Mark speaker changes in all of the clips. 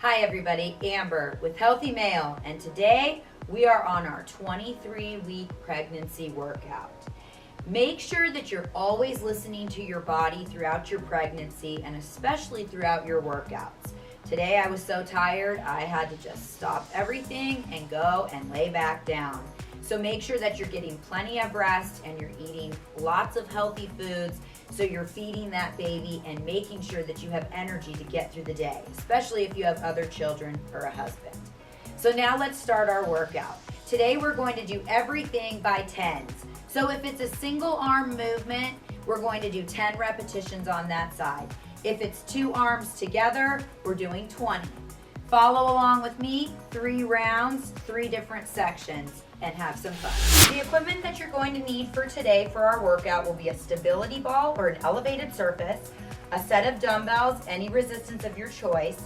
Speaker 1: Hi everybody, Amber with Healthymale, and today we are on our 23-week pregnancy workout. Make sure that you're always listening to your body throughout your pregnancy and especially throughout your workouts. Today I was so tired, I had to just stop everything and go and lay back down. So make sure that you're getting plenty of rest and you're eating lots of healthy foods so you're feeding that baby and making sure that you have energy to get through the day, especially if you have other children or a husband. So now let's start our workout. Today we're going to do everything by tens. So if it's a single arm movement, we're going to do 10 repetitions on that side. If it's two arms together, we're doing 20. Follow along with me, 3 rounds, 3 different sections, and have some fun. The equipment that you're going to need for today for our workout will be a stability ball or an elevated surface, a set of dumbbells, any resistance of your choice,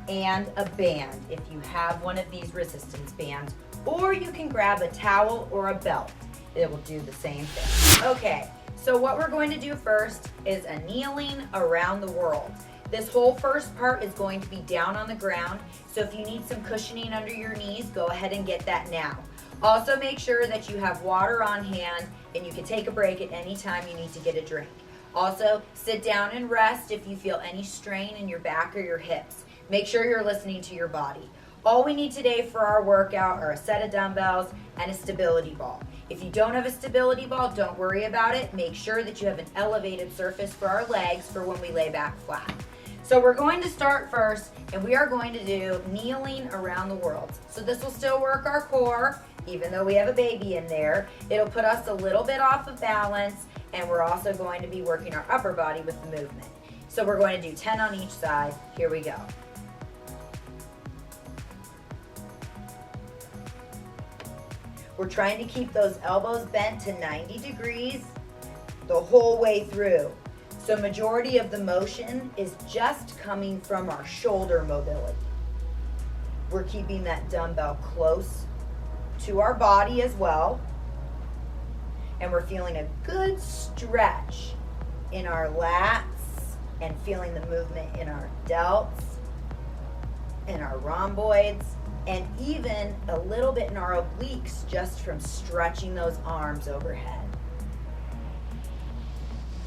Speaker 1: and a band if you have one of these resistance bands, or you can grab a towel or a belt. It will do the same thing. Okay, so what we're going to do first is a kneeling around the world. This whole first part is going to be down on the ground, so if you need some cushioning under your knees, go ahead and get that now. Also make sure that you have water on hand and you can take a break at any time you need to get a drink. Also, sit down and rest if you feel any strain in your back or your hips. Make sure you're listening to your body. All we need today for our workout are a set of dumbbells and a stability ball. If you don't have a stability ball, don't worry about it. Make sure that you have an elevated surface for our legs for when we lay back flat. So we're going to start first, and we are going to do kneeling around the world. So this will still work our core, even though we have a baby in there. It'll put us a little bit off of balance, and we're also going to be working our upper body with the movement. So we're going to do 10 on each side. Here we go. We're trying to keep those elbows bent to 90 degrees the whole way through. So majority of the motion is just coming from our shoulder mobility. We're keeping that dumbbell close to our body as well. And we're feeling a good stretch in our lats and feeling the movement in our delts, in our rhomboids, and even a little bit in our obliques just from stretching those arms overhead.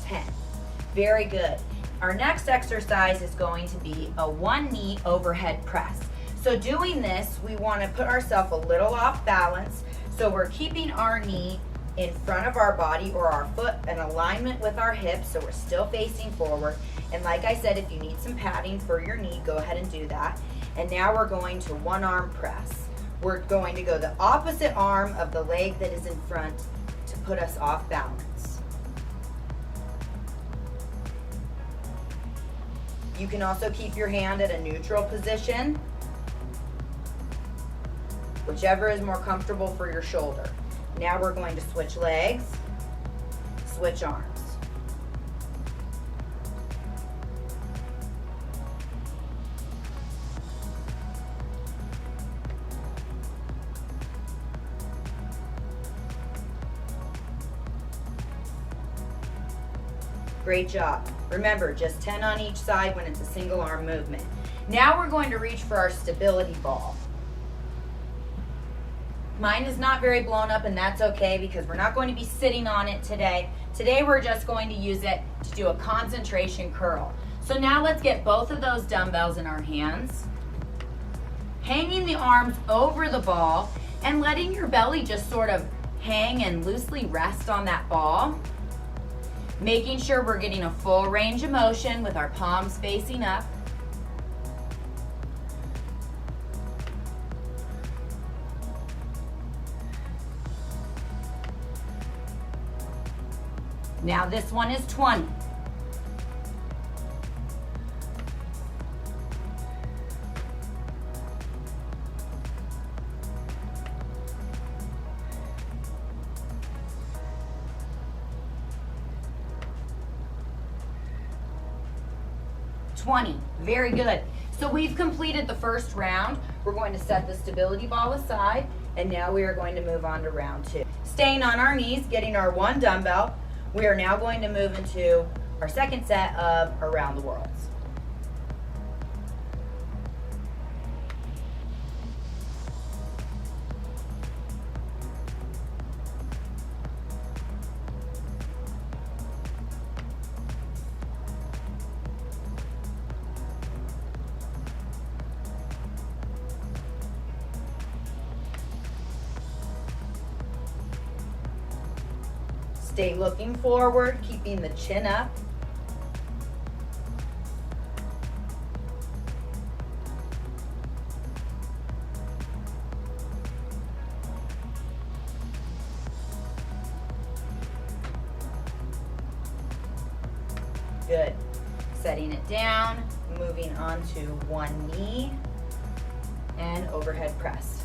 Speaker 1: 10. Very good. Our next exercise is going to be a 1-knee overhead press. So doing this, we want to put ourselves a little off balance. So we're keeping our knee in front of our body or our foot in alignment with our hips, so we're still facing forward. And like I said, if you need some padding for your knee, go ahead and do that. And now we're going to 1-arm press. We're going to go the opposite arm of the leg that is in front to put us off balance. You can also keep your hand at a neutral position, whichever is more comfortable for your shoulder. Now we're going to switch legs, switch arms. Great job. Remember, just 10 on each side when it's a single arm movement. Now we're going to reach for our stability ball. Mine is not very blown up, and that's okay because we're not going to be sitting on it today. Today we're just going to use it to do a concentration curl. So now let's get both of those dumbbells in our hands, hanging the arms over the ball and letting your belly just sort of hang and loosely rest on that ball. Making sure we're getting a full range of motion with our palms facing up. Now this one is 20. Very good. So we've completed the first round. We're going to set the stability ball aside, and now we are going to move on to round 2. Staying on our knees, getting our 1 dumbbell, we are now going to move into our second set of around the world. Stay looking forward, keeping the chin up. Good. Setting it down, moving on to one knee and overhead press.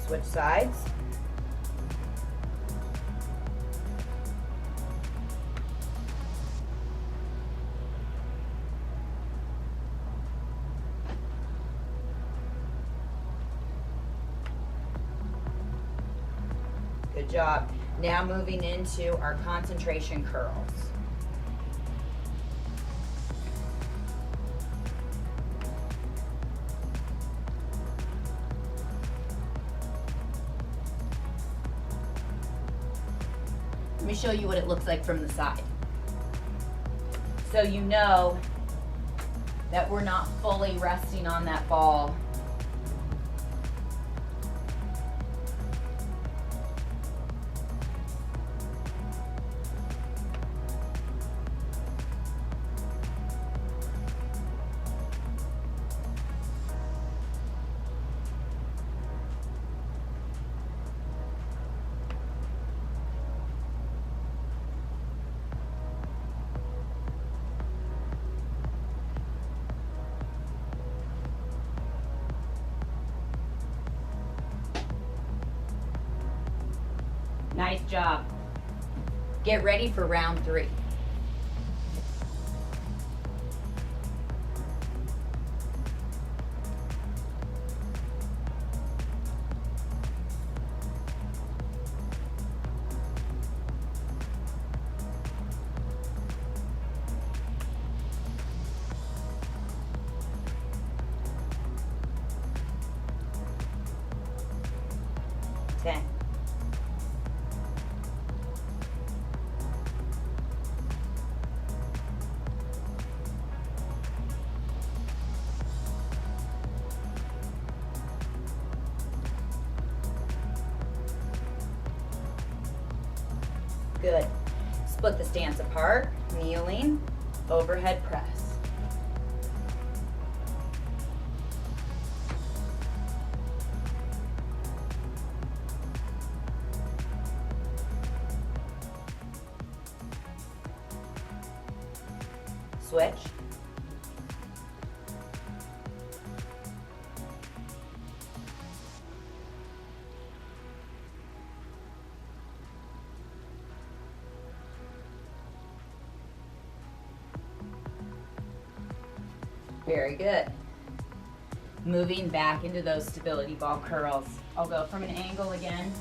Speaker 1: Switch sides. Good job. Now moving into our concentration curls. Let me show you what it looks like from the side. So you know that we're not fully resting on that ball. Nice job. Get ready for round 3. Good. Split the stance apart, kneeling, overhead press. Switch. Very good. Moving back into those stability ball curls. I'll go from an angle again.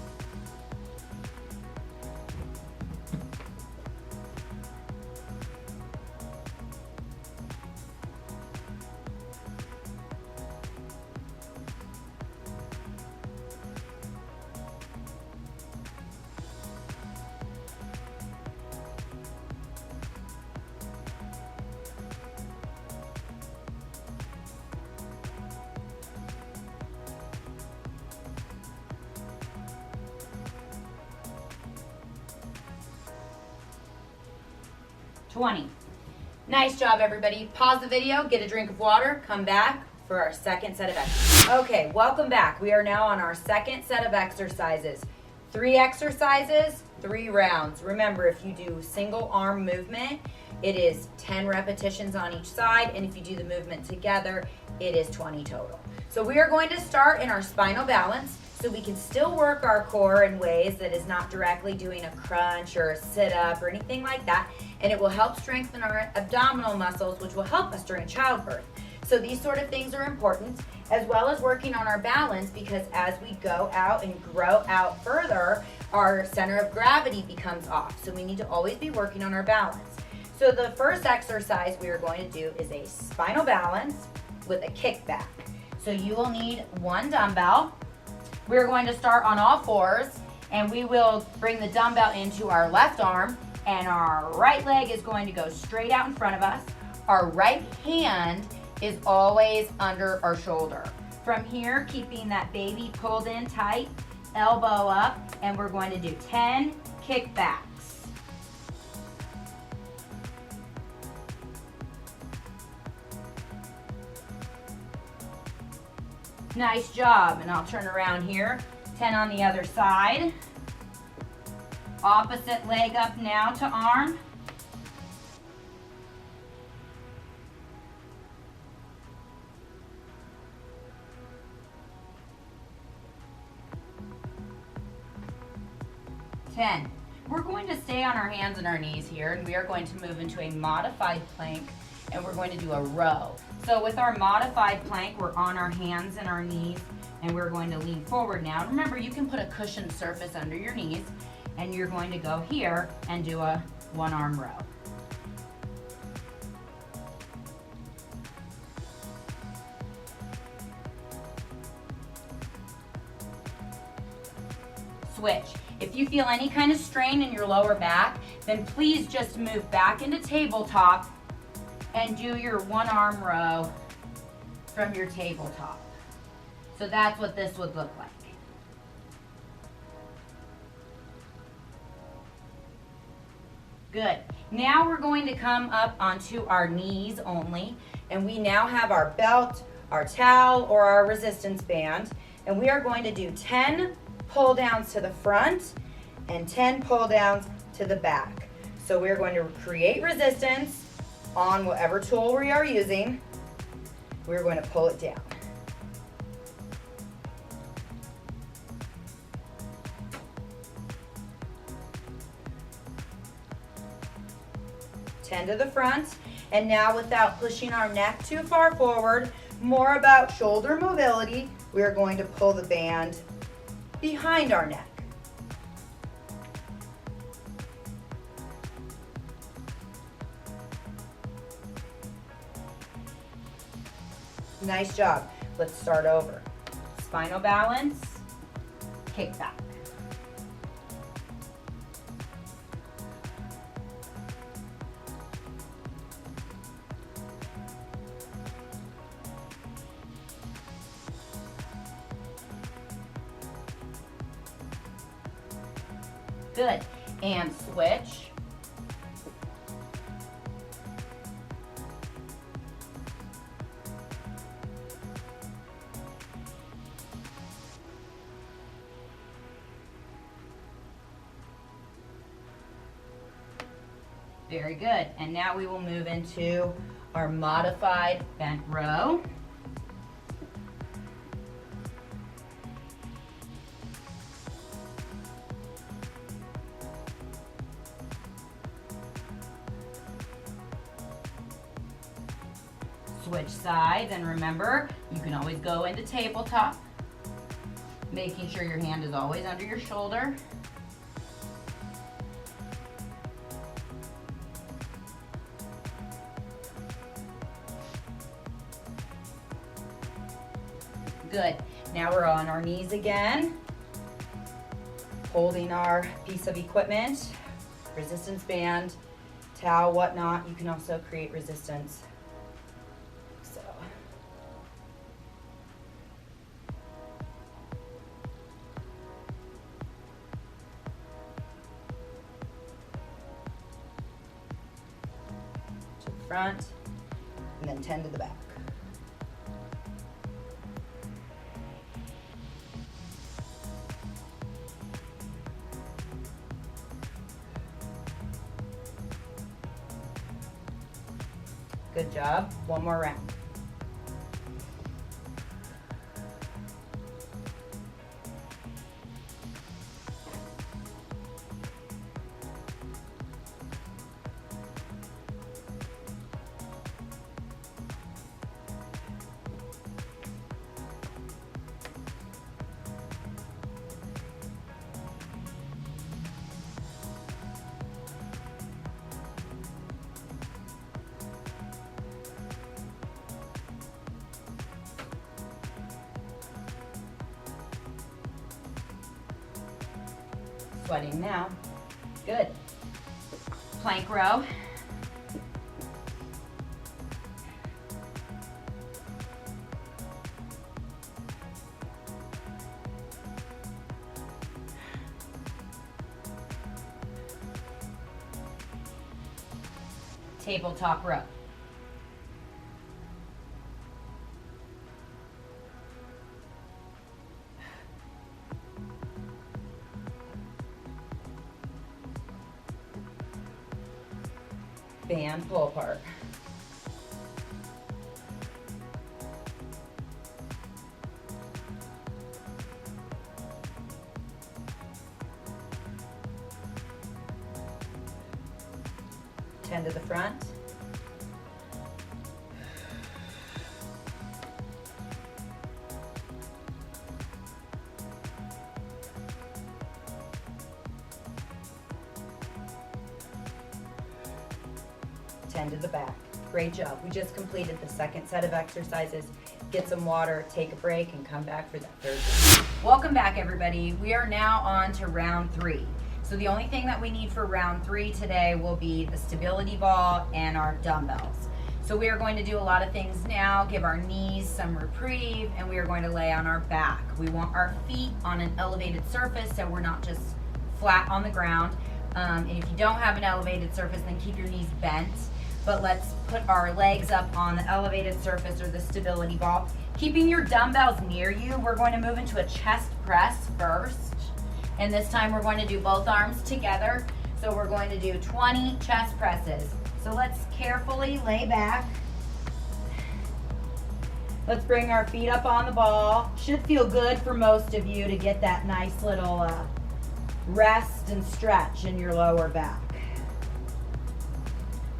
Speaker 1: Nice job, everybody. Pause the video, get a drink of water, come back for our second set of exercises. Okay, welcome back. We are now on our second set of exercises. 3 exercises, 3 rounds. Remember, if you do single arm movement, it is 10 repetitions on each side, and if you do the movement together, it is 20 total. So we are going to start in our spinal balance, so we can still work our core in ways that is not directly doing a crunch or a sit-up or anything like that, and it will help strengthen our abdominal muscles, which will help us during childbirth. So these sort of things are important, as well as working on our balance, because as we go out and grow out further, our center of gravity becomes off. So we need to always be working on our balance. So the first exercise we are going to do is a spinal balance with a kickback. So you will need 1 dumbbell. We're going to start on all 4s, and we will bring the dumbbell into our left arm. and our right leg is going to go straight out in front of us. Our right hand is always under our shoulder. From here, keeping that baby pulled in tight, elbow up, and we're going to do 10 kickbacks. Nice job, and I'll turn around here. 10 on the other side. Opposite leg up now to arm. We're going to stay on our hands and our knees here, and we are going to move into a modified plank, and we're going to do a row. So with our modified plank, we're on our hands and our knees, and we're going to lean forward now. Remember, you can put a cushioned surface under your knees, and you're going to go here and do a one-arm row. Switch. If you feel any kind of strain in your lower back, then please just move back into tabletop and do your one-arm row from your tabletop. So that's what this would look like. Good. Now we're going to come up onto our knees only, and we now have our belt, our towel, or our resistance band, and we are going to do 10 pull downs to the front and 10 pull downs to the back. So we're going to create resistance on whatever tool we are using. We're going to pull it down. Ten to the front, and now without pushing our neck too far forward, more about shoulder mobility, we are going to pull the band behind our neck. Nice job. Let's start over. Spinal balance, kickback. Good. And switch. Very good. And now we will move into our modified bent row. Switch sides, and remember, you can always go into tabletop, making sure your hand is always under your shoulder. Good. Now we're on our knees again, holding our piece of equipment, resistance band, towel, whatnot. You can also create resistance. To the front, and then 10 to the back. Good job. One more round. Sweating now. Good. plank row. Tabletop row. Band pull apart. Ten to the front. To the back. Great job. We just completed the second set of exercises. Get some water, take a break, and come back for that third one. Welcome back, everybody. We are now on to round 3. So the only thing that we need for round 3 today will be the stability ball and our dumbbells. So we are going to do a lot of things now, give our knees some reprieve, and we are going to lay on our back. We want our feet on an elevated surface so we're not just flat on the ground. And if you don't have an elevated surface, then keep your knees bent. But let's put our legs up on the elevated surface or the stability ball. Keeping your dumbbells near you, we're going to move into a chest press first. And this time we're going to do both arms together. So we're going to do 20 chest presses. So let's carefully lay back. Let's bring our feet up on the ball. Should feel good for most of you to get that nice little rest and stretch in your lower back.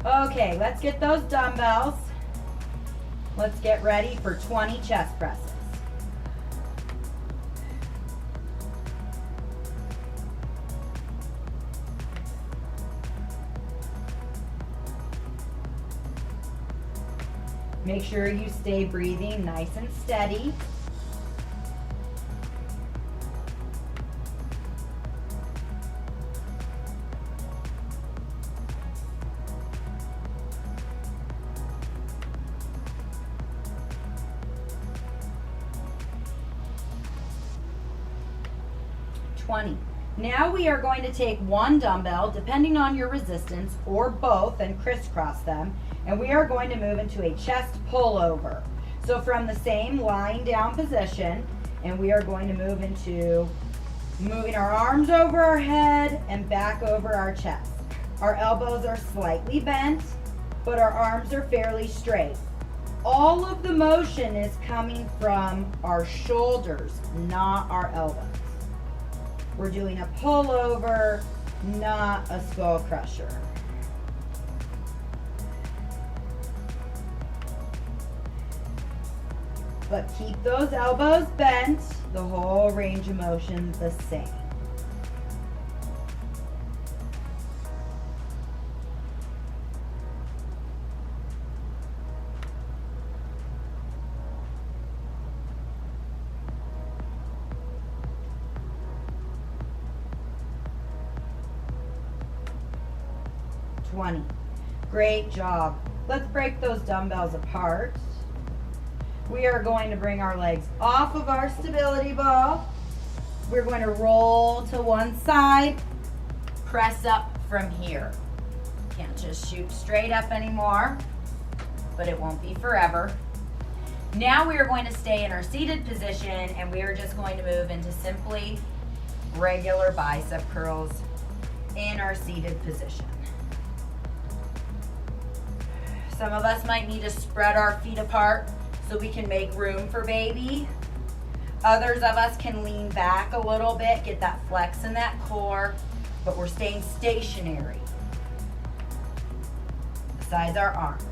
Speaker 1: Okay, let's get those dumbbells. Let's get ready for 20 chest presses. Make sure you stay breathing nice and steady. Now we are going to take one dumbbell, depending on your resistance, or both, and crisscross them, and we are going to move into a chest pullover. So from the same lying down position, and we are going to move into moving our arms over our head and back over our chest. Our elbows are slightly bent, but our arms are fairly straight. All of the motion is coming from our shoulders, not our elbows. We're doing a pullover, not a skull crusher. But keep those elbows bent, the whole range of motion the same. Great job. Let's break those dumbbells apart. We are going to bring our legs off of our stability ball. We're going to roll to one side, press up from here. Can't just shoot straight up anymore, but it won't be forever. Now we are going to stay in our seated position, and we are just going to move into simply regular bicep curls in our seated position. Some of us might need to spread our feet apart so we can make room for baby. Others of us can lean back a little bit, get that flex in that core, but we're staying stationary. Besides our arms.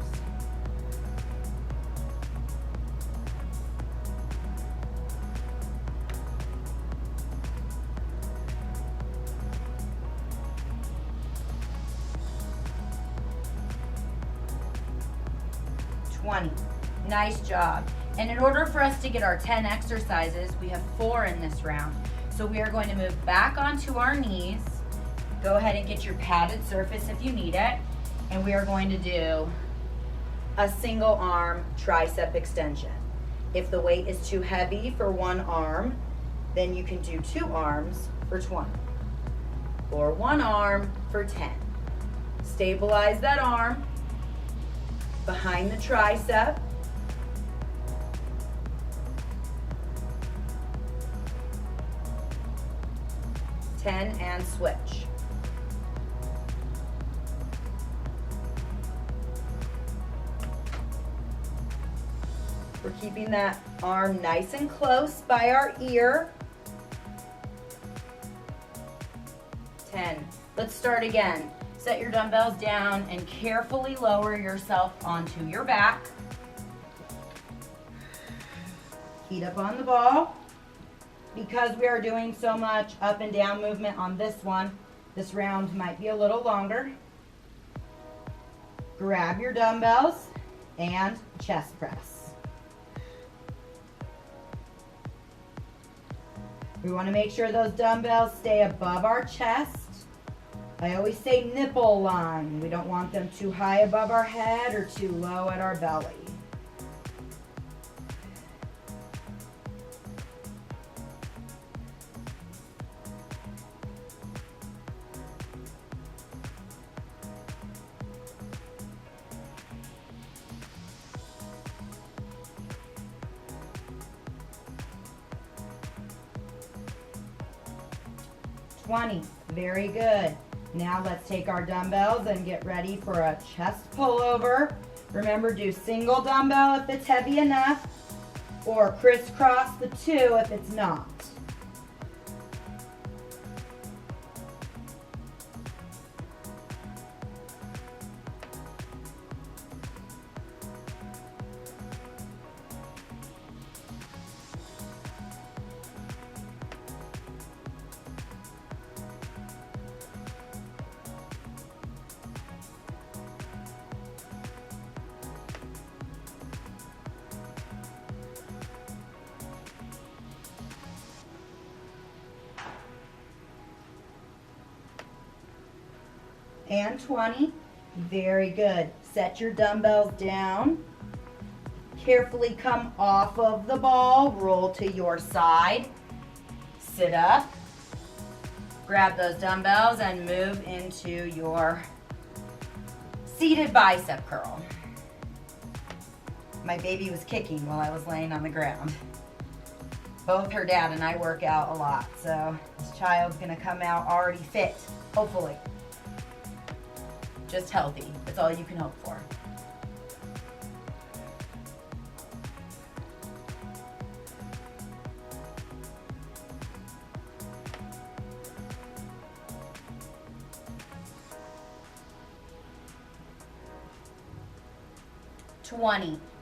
Speaker 1: Nice job. And in order for us to get our 10 exercises, we have 4 in this round. So we are going to move back onto our knees, Go ahead and get your padded surface if you need it. And we are going to do a single arm tricep extension. If the weight is too heavy for one arm, then you can do 2 arms for 20 or 1 arm for 10. Stabilize that arm behind the tricep. And switch. We're keeping that arm nice and close by our ear. 10. Let's start again. Set your dumbbells down and carefully lower yourself onto your back. Feet up on the ball. Because we are doing so much up and down movement on this one, this round might be a little longer. Grab your dumbbells and chest press. We want to make sure those dumbbells stay above our chest. I always say nipple line. We don't want them too high above our head or too low at our belly. Very good. Now let's take our dumbbells and get ready for a chest pullover. Remember, do single dumbbell if it's heavy enough, or crisscross the 2 if it's not. And 20. Very good. Set your dumbbells down. Carefully come off of the ball. Roll to your side. Sit up. Grab those dumbbells and move into your seated bicep curl. My baby was kicking while I was laying on the ground. Both her dad and I work out a lot, so this child's gonna come out already fit, hopefully. Just healthy. That's all you can hope for.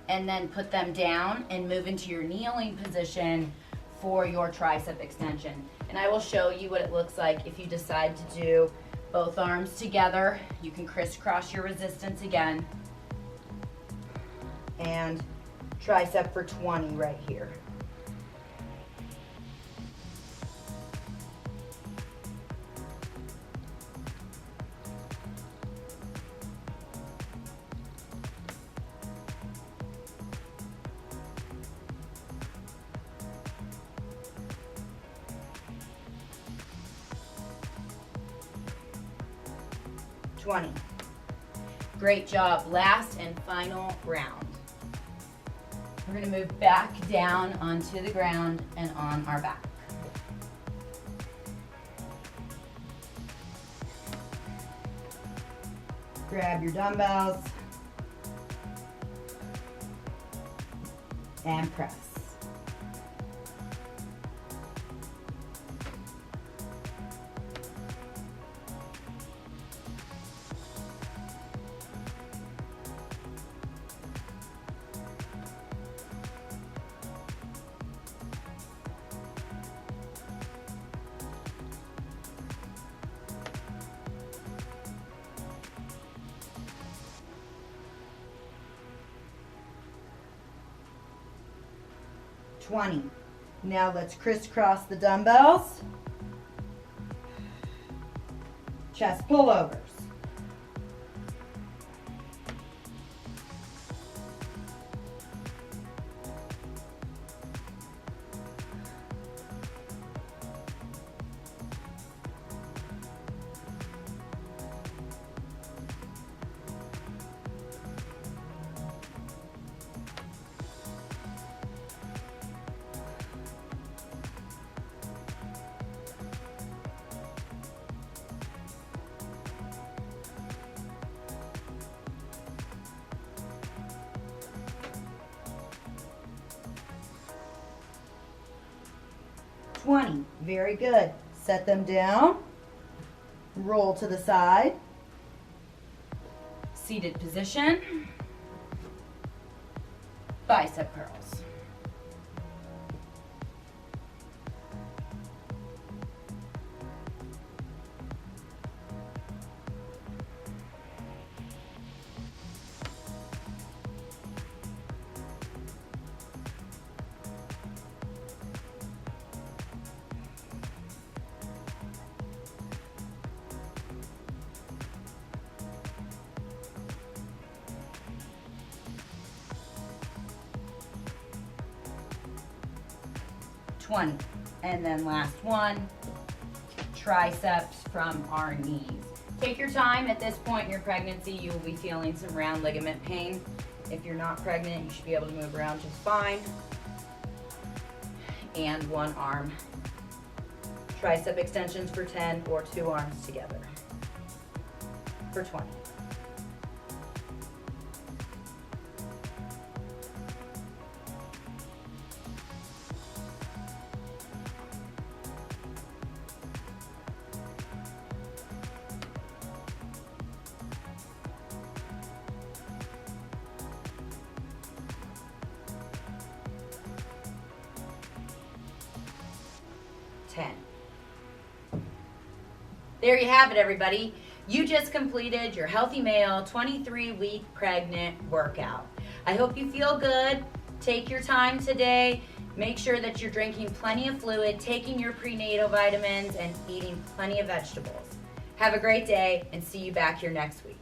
Speaker 1: And then put them down and move into your kneeling position for your tricep extension. And I will show you what it looks like if you decide to do both arms together. You can crisscross your resistance again. And tricep for 20 right here. Great job. Last and final round. We're going to move back down onto the ground and on our back. Grab your dumbbells and press. Now let's crisscross the dumbbells. chest pullovers. Very good. Set them down. Roll to the side. Seated position. Bicep curls. And then last one, triceps from our knees. Take your time. At this point in your pregnancy, you will be feeling some round ligament pain. If you're not pregnant, you should be able to move around just fine. And one arm. Tricep extensions for 10 or 2 arms together for 20. There you have it, everybody. You just completed your Healthy Male 23-week pregnant workout. I hope you feel good. Take your time today. Make sure that you're drinking plenty of fluid, taking your prenatal vitamins, and eating plenty of vegetables. Have a great day, and see you back here next week.